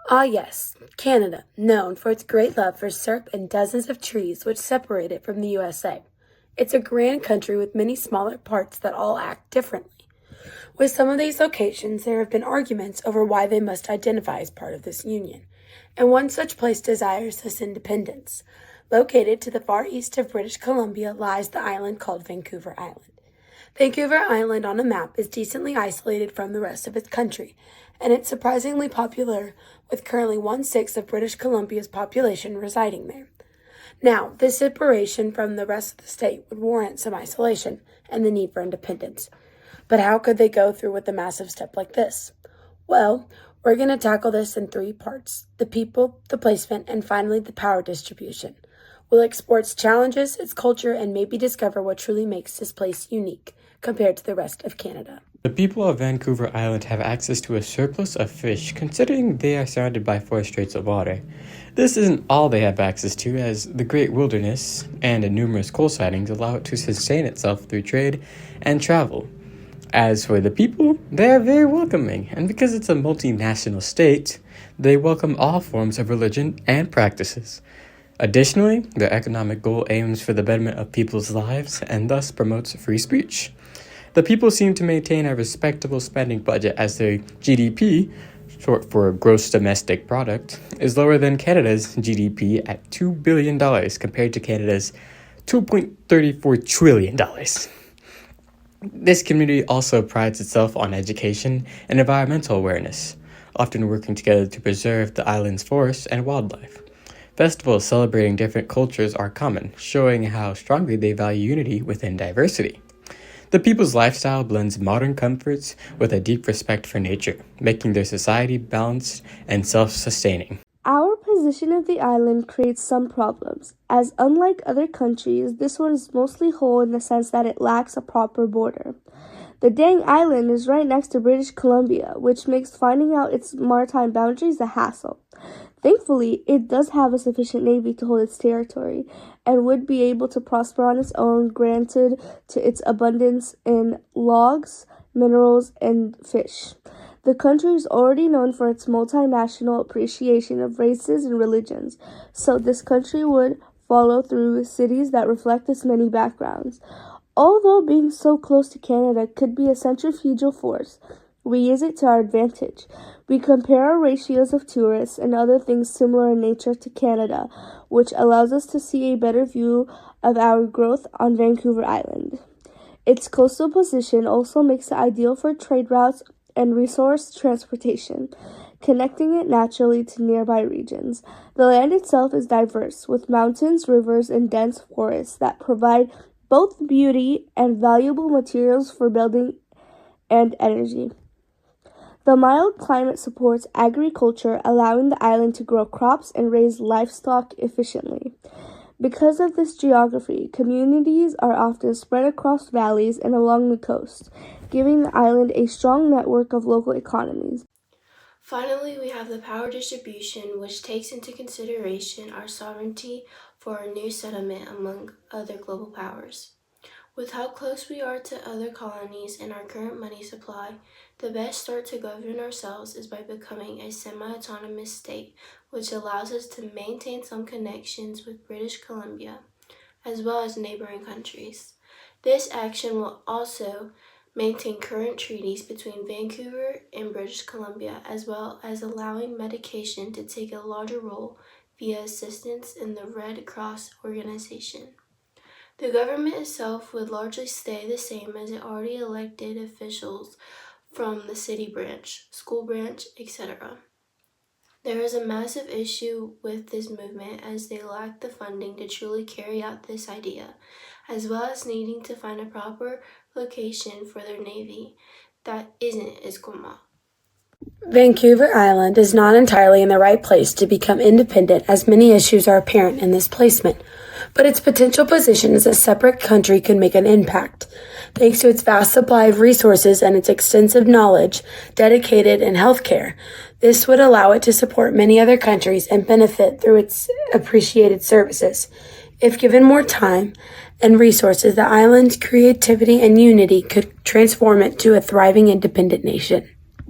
Ah, yes, Canada, known for its great love for surf and dozens of trees which separate it from the USA. It's a grand country with many smaller parts that all act differently. With some of these locations, there have been arguments over why they must identify as part of this union, and one such place desires this independence. Located to the far east of British Columbia lies the island called Vancouver Island. Vancouver Island on a map is decently isolated from the rest of its country, and it's surprisingly popular, with currently 1/6 of British Columbia's population residing there. Now, this separation from the rest of the state would warrant some isolation and the need for independence. But how could they go through with a massive step like this? Well, we're going to tackle this in 3 parts: the people, the placement, and finally the power distribution. We'll explore its challenges, its culture, and maybe discover what truly makes this place unique compared to the rest of Canada. The people of Vancouver Island have access to a surplus of fish, considering they are surrounded by 4 straits of water. This isn't all they have access to, as the Great Wilderness and numerous coal sightings allow it to sustain itself through trade and travel. As for the people, they are very welcoming, and because it's a multinational state, they welcome all forms of religion and practices. Additionally, their economic goal aims for the betterment of people's lives and thus promotes free speech. The people seem to maintain a respectable spending budget, as their GDP, short for gross domestic product, is lower than Canada's GDP at $2 billion compared to Canada's $2.34 trillion. This community also prides itself on education and environmental awareness, often working together to preserve the island's forests and wildlife. Festivals celebrating different cultures are common, showing how strongly they value unity within diversity. The people's lifestyle blends modern comforts with a deep respect for nature, making their society balanced and self-sustaining. Our position of the island creates some problems, as unlike other countries, this one is mostly whole in the sense that it lacks a proper border. The dang island is right next to British Columbia, which makes finding out its maritime boundaries a hassle. Thankfully, it does have a sufficient navy to hold its territory, and would be able to prosper on its own, granted to its abundance in logs, minerals, and fish. The country is already known for its multinational appreciation of races and religions, so this country would follow through with cities that reflect its many backgrounds. Although being so close to Canada could be a centrifugal force, we use it to our advantage. We compare our ratios of tourists and other things similar in nature to Canada, which allows us to see a better view of our growth on Vancouver Island. Its coastal position also makes it ideal for trade routes and resource transportation, connecting it naturally to nearby regions. The land itself is diverse, with mountains, rivers, and dense forests that provide both beauty and valuable materials for building and energy. The mild climate supports agriculture, allowing the island to grow crops and raise livestock efficiently. Because of this geography, communities are often spread across valleys and along the coast, giving the island a strong network of local economies. Finally, we have the power distribution, which takes into consideration our sovereignty for our new settlement among other global powers. With how close we are to other colonies and our current money supply, the best start to govern ourselves is by becoming a semi-autonomous state, which allows us to maintain some connections with British Columbia, as well as neighboring countries. This action will also maintain current treaties between Vancouver and British Columbia, as well as allowing medication to take a larger role via assistance in the Red Cross organization. The government itself would largely stay the same, as it already elected officials from the city branch, school branch, etc. There is a massive issue with this movement, as they lack the funding to truly carry out this idea, as well as needing to find a proper location for their navy that isn't Esquimalt. Vancouver Island is not entirely in the right place to become independent, as many issues are apparent in this placement, but its potential position as a separate country could make an impact. Thanks to its vast supply of resources and its extensive knowledge dedicated in healthcare, this would allow it to support many other countries and benefit through its appreciated services. If given more time and resources, the island's creativity and unity could transform it to a thriving independent nation.